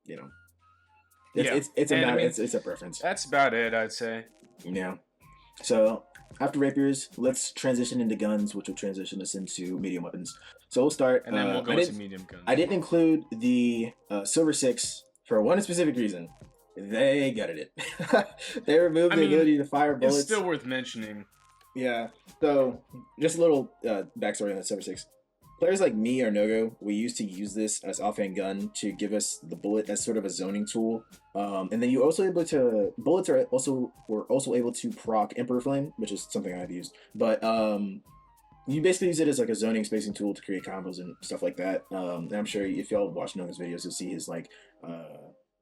you know, Yeah. it's a And I matter. mean, It's a preference. that's about it, I'd say. Yeah. So after rapiers, let's transition into guns, which will transition us into medium weapons. So we'll start. And then we'll go into medium guns. I didn't include the Silver Six for one specific reason. They gutted it. They removed the ability to fire bullets. It's still worth mentioning. Yeah. So just a little backstory on the Silver Six. Players like me or Nogo, we used to use this as offhand gun to give us the bullet as sort of a zoning tool. And then you also bullets were also able to proc Emperor Flame, which is something I've used. But you basically use it as like a zoning spacing tool to create combos and stuff like that. And I'm sure if y'all watch Nogo's videos, you'll see his like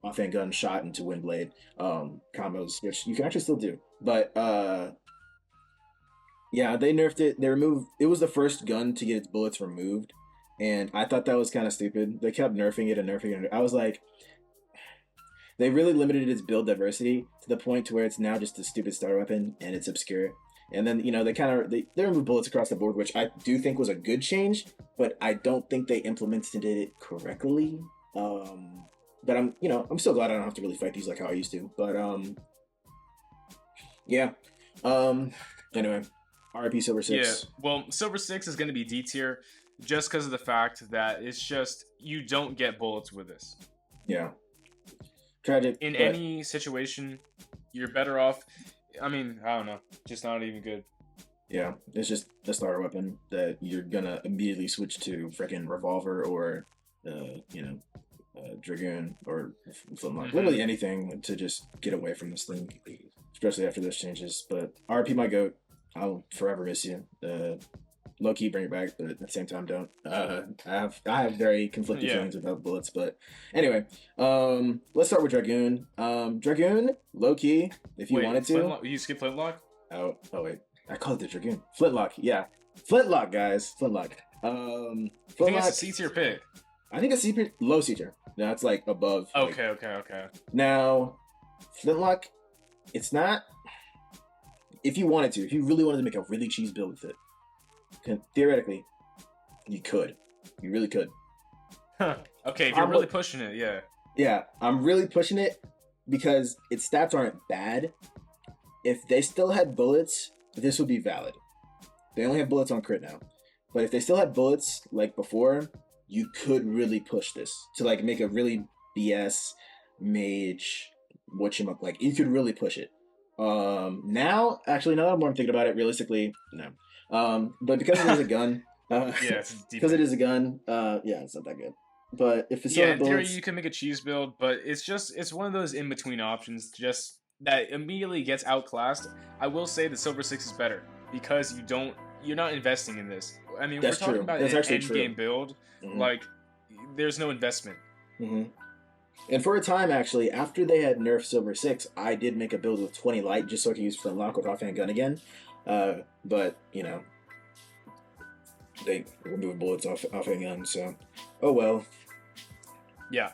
offhand gun shot into Windblade combos, which you can actually still do. But yeah, they nerfed it. They removed. It was the first gun to get its bullets removed, and I thought that was kind of stupid. They kept nerfing it and nerfing it. I was like, they really limited its build diversity to the point to where it's now just a stupid starter weapon and it's obscure. And then they removed bullets across the board, which I do think was a good change, but I don't think they implemented it correctly. But I'm still glad I don't have to really fight these like how I used to. But yeah. Anyway. RIP Silver 6. Yeah, well, Silver 6 is going to be D tier just because of the fact that it's just, you don't get bullets with this. Yeah. Tragic. In any situation, you're better off. I mean, I don't know. Just not even good. Yeah, it's just a starter weapon that you're going to immediately switch to freaking Revolver or, Dragoon or Flintlock. Mm-hmm. Literally anything to just get away from this thing, especially after those changes. But RIP my GOAT. I'll forever miss you. Low key, bring it back, but at the same time, don't. I have very conflicting feelings about bullets, but anyway, let's start with Dragoon. Dragoon, low key, if you wanted to. Flintlock? You skip Flintlock? Oh wait, I called it the Dragoon. Flintlock, yeah, Flintlock, guys, Flintlock. I think it's a C tier pick. I think it's low C tier. No, it's like above. Okay. Now, Flintlock, it's not. If you wanted to, if you really wanted to make a really cheese build with it, theoretically, you could. You really could. Okay, if you're really pushing it, yeah. Yeah, I'm really pushing it because its stats aren't bad. If they still had bullets, this would be valid. They only have bullets on crit now. But if they still had bullets like before, you could really push this to like make a really BS mage like you could really push it. Now that I'm more thinking about it, realistically, no. But because it is a gun, because it is a gun, it's not that good. But if it's in theory, you can make a cheese build, but it's one of those in between options, just that immediately gets outclassed. I will say the Silver 6 is better because you're not investing in this. I mean, we're talking about an end game build, like there's no investment. Mm-hmm. And for a time, actually, after they had nerfed Silver 6, I did make a build with 20 light just so I could use Flintlock with offhand gun again. But, they removed bullets off offhand gun, so oh well. Yeah.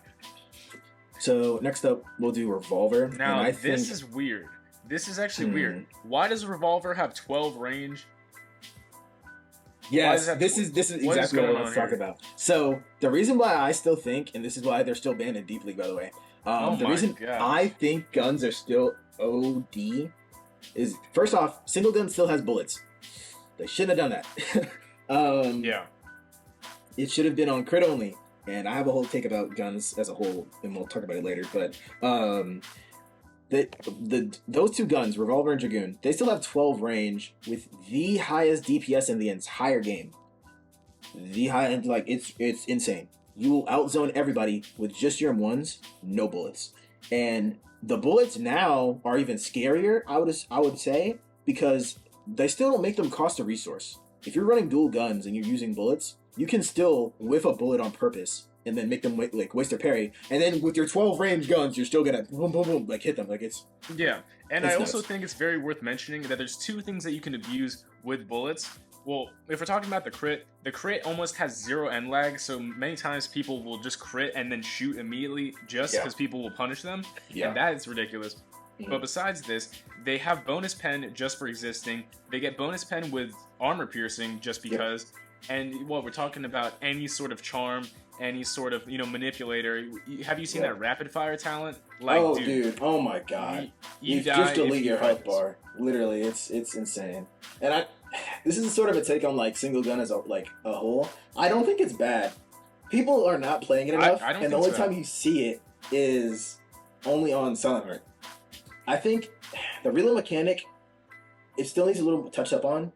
So next up, we'll do Revolver. Now, and I this think, is weird. This is actually weird. Why does Revolver have 12 range? Yes, this is exactly what I want to talk about. So the reason why I still think, and this is why they're still banned in Deep League, by the way. The reason I think guns are still OD is, first off, single gun still has bullets. They shouldn't have done that. Yeah. It should have been on crit only. And I have a whole take about guns as a whole, and we'll talk about it later. But those two guns, Revolver and Dragoon, they still have 12 range with the highest DPS in the entire game. It's insane. You will outzone everybody with just your M1s, no bullets. And the bullets now are even scarier, I would say, because they still don't make them cost a resource. If you're running dual guns and you're using bullets, you can still whiff a bullet on purpose and then make them waste their parry. And then with your 12 range guns, you're still gonna boom, boom, boom, hit them. Yeah. And I also think it's very worth mentioning that there's two things that you can abuse with bullets. Well, if we're talking about the crit almost has 0 end lag, so many times people will just crit and then shoot immediately just because people will punish them. Yeah. And that is ridiculous. But besides this, they have bonus pen just for existing. They get bonus pen with armor piercing just because. Yep. And we're talking about any sort of charm, any sort of manipulator. Have you seen that rapid fire talent? Dude, oh my god! You just delete your health bar. Literally, it's insane. And this is sort of a take on single gun as a whole. I don't think it's bad. People are not playing it enough, and the only time you see it is only on Silent Heart. I think the reload mechanic, it still needs a little touch up on.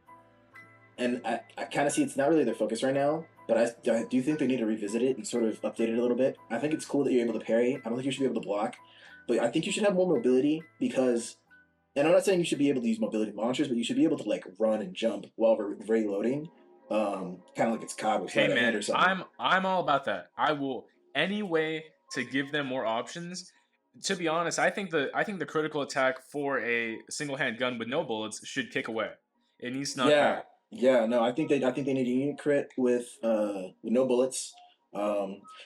And I kind of see it's not really their focus right now, but I do think they need to revisit it and sort of update it a little bit. I think it's cool that you're able to parry. I don't think you should be able to block, but I think you should have more mobility because, and I'm not saying you should be able to use mobility launchers, but you should be able to run and jump while reloading, kind of like it's COD with hand or something. I'm all about that. I will any way to give them more options. To be honest, I think the critical attack for a single hand gun with no bullets should kick away. It needs not. Yeah, no, I think they need a unit crit with no bullets.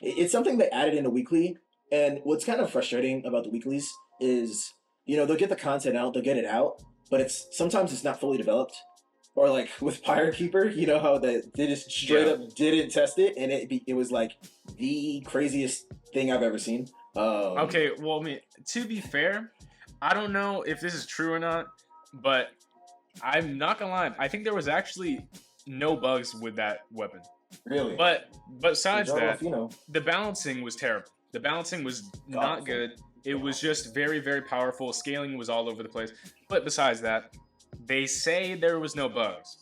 It's something they added in a weekly, and what's kind of frustrating about the weeklies is they'll get the content out, they'll get it out, but sometimes it's not fully developed. Or with Pirate Keeper, how they just straight up didn't test it, and it was the craziest thing I've ever seen. Okay, well, to be fair, I don't know if this is true or not, but I'm not gonna lie. I think there was actually no bugs with that weapon. Really? But besides that, the balancing was terrible. The balancing was not good. It was just very, very powerful. Scaling was all over the place. But besides that, they say there was no bugs.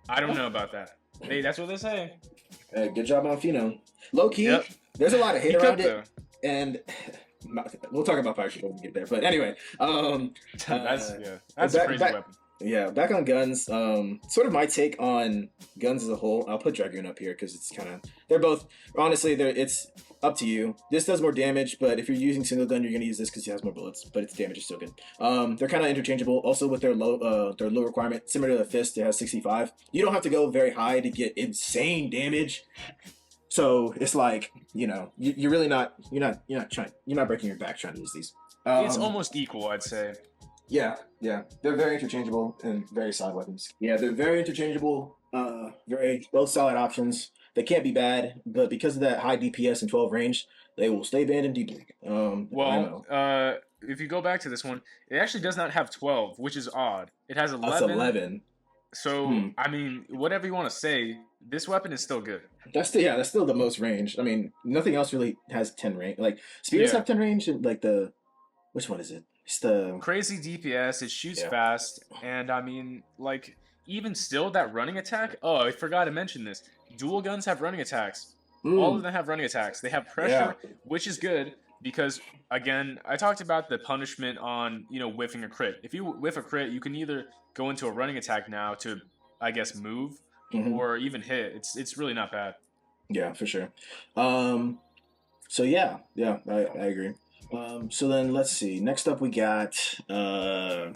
I don't know about that. That's what they say. Good job on Fino. Low key, there's a lot of hate around it. And we'll talk about Fire when we get there. But anyway, that's a crazy weapon. Yeah, back on guns. Sort of my take on guns as a whole. I'll put Dragoon up here because it's they're both, honestly, it's up to you. This does more damage, but if you're using single gun, you're gonna use this because it has more bullets, but its damage is still good. They're kind of interchangeable. Also with their low requirement, similar to the Fist, it has 65. You don't have to go very high to get insane damage. So it's you're really not breaking your back trying to use these. It's almost equal, I'd say. Yeah, they're very interchangeable and very solid weapons. Yeah, they're very interchangeable. Very both solid options. They can't be bad, but because of that high DPS and 12 range, they will stay banned in Deep League. If you go back to this one, it actually does not have 12, which is odd. It has 11. That's 11. So whatever you want to say, this weapon is still good. That's still the most range. Nothing else really has 10 range. Spears have 10 range, and which one is it? It's the crazy DPS. It shoots fast, and even still that running attack. Oh, I forgot to mention this. Dual guns have running attacks. All of them have running attacks. They have pressure, which is good because again, I talked about the punishment on whiffing a crit. If you whiff a crit, you can either go into a running attack now to, I guess, move or even hit. It's really not bad. Yeah, for sure. So yeah, I agree. So then let's see. Next up, we got The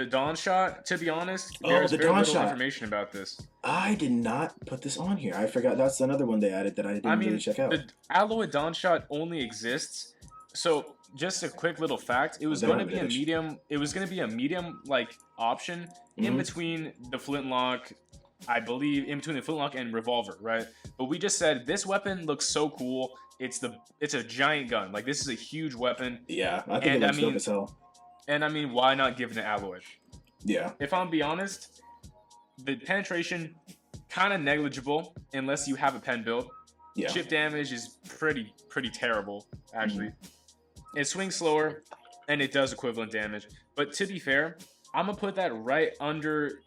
Dawn Shot. To be honest, oh, there's the very Dawn little Shot. information about this. I did not put this on here. I forgot. That's another one they added that I I didn't really mean, check out. the Alloy Dawn Shot only exists. So just a quick little fact: it was They don't going to have be a damage. medium. It was going to be a medium like option in Mhm. between the flintlock, I believe, in between the flintlock and revolver, right? But we just said this weapon looks so cool. It's a giant gun. Like this is a huge weapon, Yeah, I think it and looks dope as hell. why not give it an alloy? Yeah, If I'm be honest, the penetration kind of negligible unless you have a pen build. yeah. Chip damage is pretty terrible actually. Mm-hmm. It swings slower and it does equivalent damage. But to be fair, I'm gonna put that right under.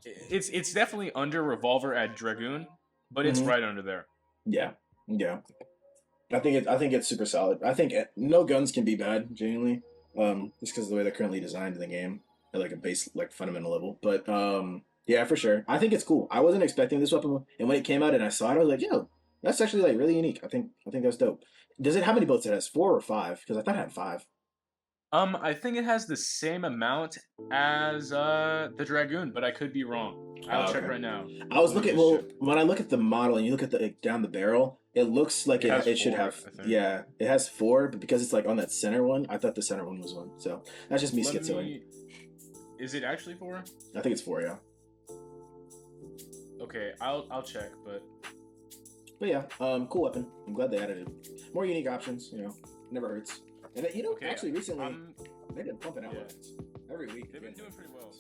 It's definitely under revolver at dragoon, but it's Mm-hmm. right under there. Yeah, yeah. I think it's super solid. I think no guns can be bad, genuinely. Just because of the way they're currently designed in the game at like a base, like fundamental level. But yeah, for sure. I think it's cool. I wasn't expecting this weapon, and when it came out and I saw it, I was like, yo, that's actually like really unique. I think that's dope. Does it how many bullets it has? 4 or 5? Because I thought it had 5. I think it has the same amount as the dragoon, but I could be wrong. I'll Oh, check okay. right now. I was Let me looking. just Well, check. when I look at the model and you look at the like, down the barrel, it looks like It has it should four, have. I think. Yeah, it has 4, but because it's like on that center one, I thought the center one was 1. So that's just me Let schizoing. me. Is it actually four? I think it's 4. Yeah. Okay, I'll check, but But yeah, cool weapon. I'm glad they added it. More unique options, you know, never hurts. And you know, okay. actually recently I'm they've been pumping out yeah. weapons every week. They've been doing pretty well.